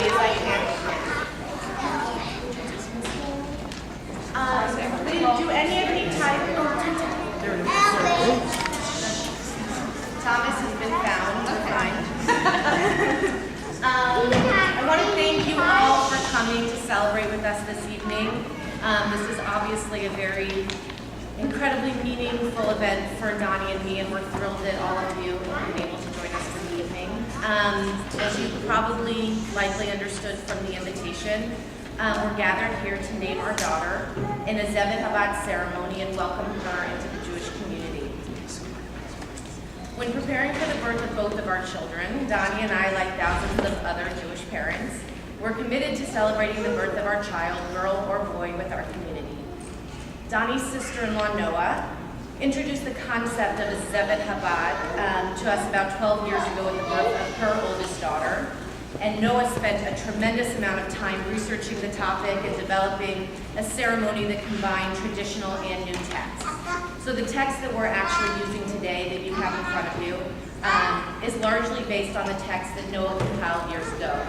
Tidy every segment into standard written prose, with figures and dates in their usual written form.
quickly as I can. Do any of you type? Thomas has been found. We're fine. I want to thank you all for coming to celebrate with us this evening. This is obviously a very incredibly meaningful event for Donnie and me, and we're thrilled that all of you have been able to join us for the evening. As you probably likely understood from the invitation, we're gathered here to name our daughter in a Zeved ceremony and welcome her into the Jewish community. When preparing for the birth of both of our children, Donnie and I, like thousands of other Jewish parents, were committed to celebrating the birth of our child, girl or boy, with our community. Donnie's sister-in-law, Noah, introduced the concept of a Zeved to us about 12 years ago with the birth of her oldest daughter. And Noah spent a tremendous amount of time researching the topic and developing a ceremony that combined traditional and new texts. So the text that we're actually using today that you have in front of you is largely based on the text that Noah compiled years ago.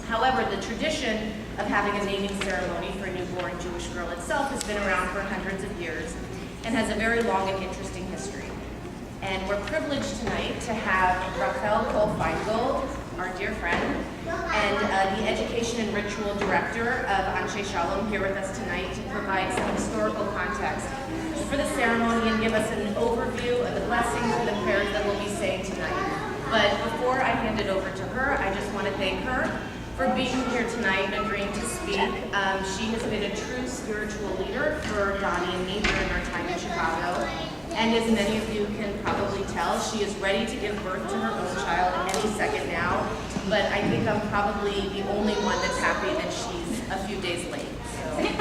However, the tradition of having a naming ceremony for a newborn Jewish girl itself has been around for hundreds of years and has a very long and interesting history. And we're privileged tonight to have Rachel Cole-Feingold, our dear friend, and the Education and Ritual Director of Anshe Shalom here with us tonight to provide some historical context for the ceremony and give us an overview of the blessings and the prayers that we'll be saying tonight. But before I hand it over to her, I just want to thank her for being here tonight and agreeing to speak. She has been a true spiritual leader for Donnie and me during our time in Chicago. And as many of you can probably tell, she is ready to give birth to her own child any second now. But I think I'm probably the only one that's happy that she's a few days late. So. And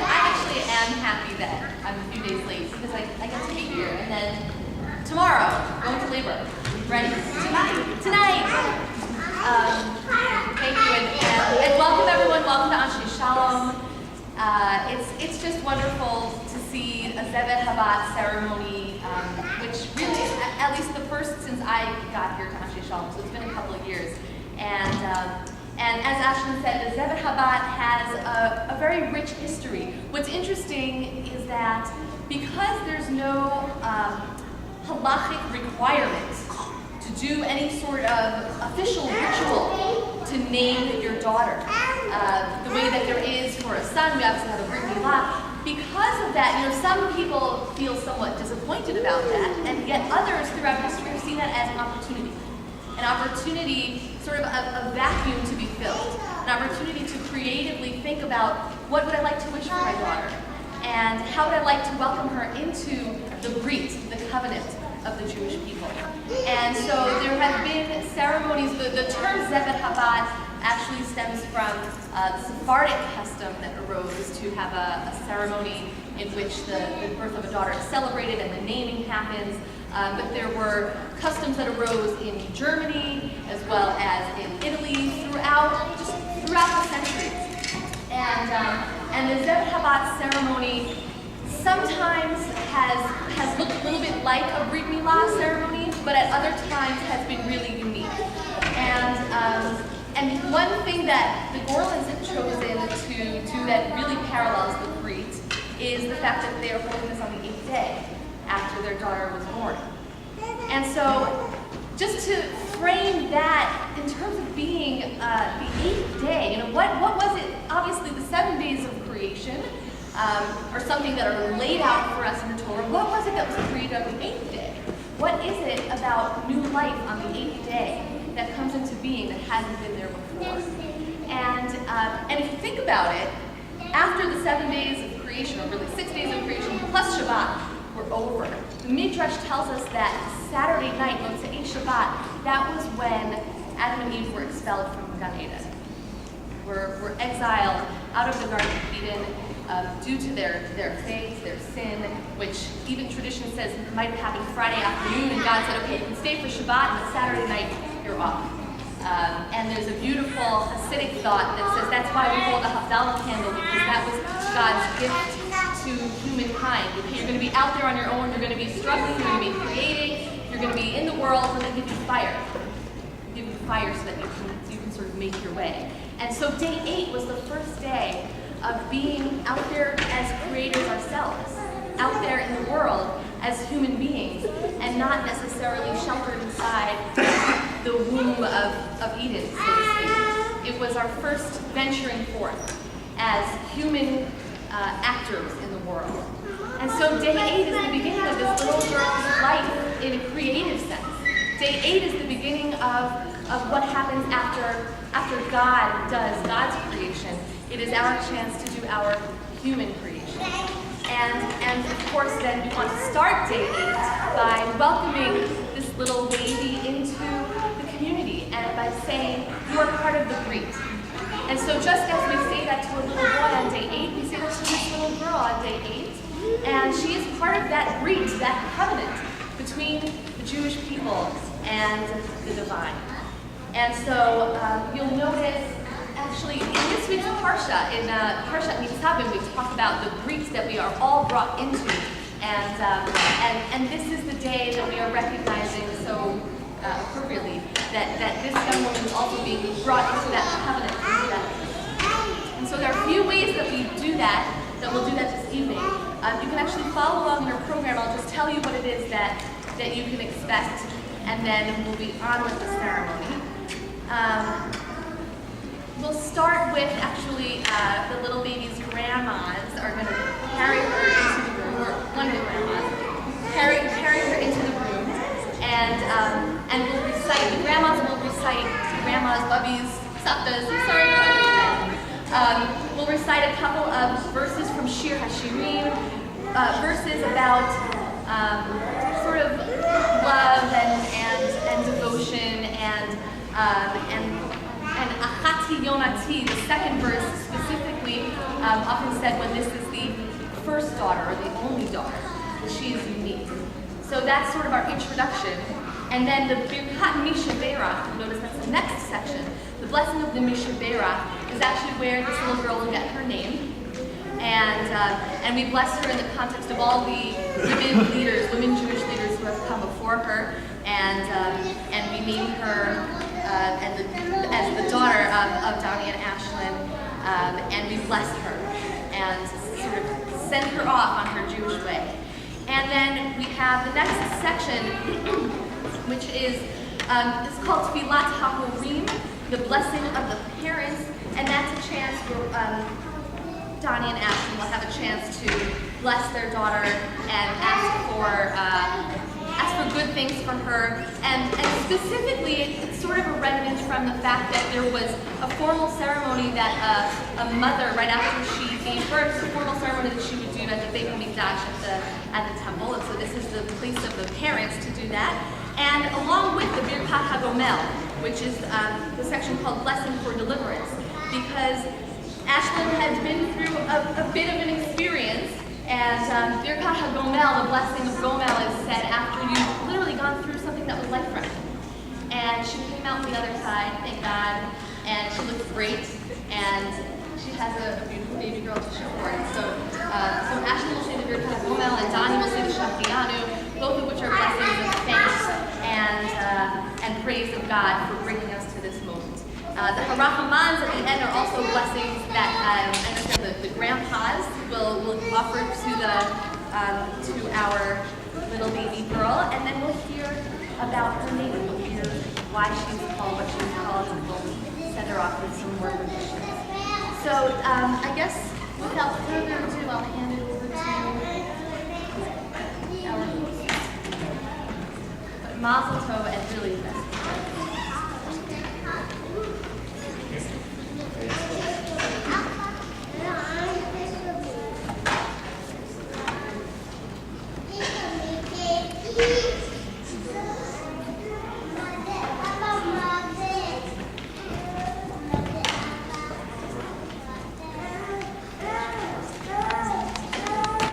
I actually am happy that I'm a few days late because I get to be here. And then tomorrow, going to labor. Ready? Tonight. Thank you, and welcome everyone. Welcome to Anshe Shalom. It's just wonderful to see a Zeved ceremony, which really, at least the first since I got here to Anshe Shalom, so it's been a couple of years. And as Ashlyn said, the Zeved has a very rich history. What's interesting is that because there's no halachic requirement to do any sort of official ritual to name your daughter, the way that there is for a son. We obviously have a Brit Milah. Because of that, some people feel somewhat disappointed about that, and yet others throughout history have seen that as an opportunity, sort of a vacuum to be filled, an opportunity to creatively think about what would I like to wish for my daughter, and how would I like to welcome her into the Brit, the covenant of the Jewish people. And so there have been ceremonies. The term Zeved actually stems from the Sephardic custom that arose to have a ceremony in which the birth of a daughter is celebrated and the naming happens. But there were customs that arose in Germany as well as in Italy throughout the centuries. And the Zeved ceremony sometimes has looked a little bit like a Brit Milah ceremony, but at other times has been really unique. And one thing that the Gorlins have chosen to do that really parallels the Brit is the fact that they are holding this on the 8th day after their daughter was born. And so, just to frame that in terms of being the 8th day, what was it? Obviously, the 7 days of creation are something that are laid out for us in the Torah. What was it that was created on the 8th day? What is it about new life on the 8th day that comes into being that hasn't been there before? And if you think about it, after the 7 days of creation, or really 6 days of creation plus Shabbat, were over. The Midrash tells us that Saturday night, Motzei Shabbat, that was when Adam and Eve were expelled from Gan Eden. Were exiled out of the Garden of Eden due to their faith, their sin, which even tradition says might have happened Friday afternoon, and God said, okay, you can stay for Shabbat, and then Saturday night, you're off. And there's a beautiful Hasidic thought that says that's why we hold a Havdalah candle, because that was God's gift to humankind. Okay, you're going to be out there on your own, you're going to be struggling, you're going to be creating, going to be in the world, and then give you fire. Give you fire so that you can sort of make your way. And so day 8 was the first day of being out there as creators ourselves, out there in the world as human beings, and not necessarily sheltered inside the womb of Eden, so to speak. It was our first venturing forth as human actors in the world. And so day 8 is the beginning of this little girl's life in a creative sense. Day 8 is the beginning of what happens after God does God's creation. It is our chance to do our human creation. And of course then we want to start day 8 by welcoming this little baby into the community and by saying, you are part of the breed. And so just as we say that to a little boy on day 8, we say that to this little girl on day 8. And she is part of that breed, that covenant between the Jewish people and the divine. And so you'll notice, actually, in this week's Parsha, in Parshat Nitzavim, we talk about the Greeks that we are all brought into. And this is the day that we are recognizing so appropriately that this young woman is also being brought into that covenant. And so there are a few ways that we do that we'll do that this evening. You can actually follow along in our program. I'll just tell you what it is that you can expect, and then we'll be on with the ceremony. We'll start with actually the little baby's grandmas are going to carry her into the room, or one of the grandmas, carry her into the room, and we'll recite, the grandmas will recite, grandmas, bubbies, saptas, we'll recite a couple of verses from Shir HaShirim, verses about sort of love and devotion and Achati Yonati, the second verse specifically, often said when this is the first daughter or the only daughter, she is unique. So that's sort of our introduction. And then the Birkat Mishaberach, notice that's the next section. The blessing of the Mishaberach is actually where this little girl will get her name. And we bless her in the context of all the women Jewish leaders who have come before her, and we name her as the daughter of Donnie and Ashlyn, and we bless her and sort of send her off on her Jewish way. And then we have the next section, which is it's called Tfilat HaHorim, the blessing of the parents, and that's a chance for Donnie and Ashlyn will have a chance to bless their daughter and ask for good things for her. And specifically, it's sort of a remnant from the fact that there was a formal ceremony that a mother, right after she gave birth, a formal ceremony that she would do at the Beit HaMikdash at the temple. And so this is the place of the parents to do that. And along with the Birkat HaGomel, which is the section called Blessing for Deliverance, because Ashlyn has been through a bit of an experience, and Birkat HaGomel, the blessing of Gomel, is said after you've literally gone through something that was life-threatening. And she came out on the other side, thank God, and she looks great, and she has a beautiful baby girl to show for it. So Ashlyn will say the Birkat HaGomel, and Donnie will say the Shachrianu, both of which are blessings of thanks and praise of God for bringing us to this moment. The Harachamans at the end are also blessings that I understand the grandpas will offer to our little baby girl, and then we'll hear about her name. We'll hear why she's called what she's called, and we'll send her off with some more wishes. So I guess without further ado, I'll hand it over to our host. But Mazel Tov and really best.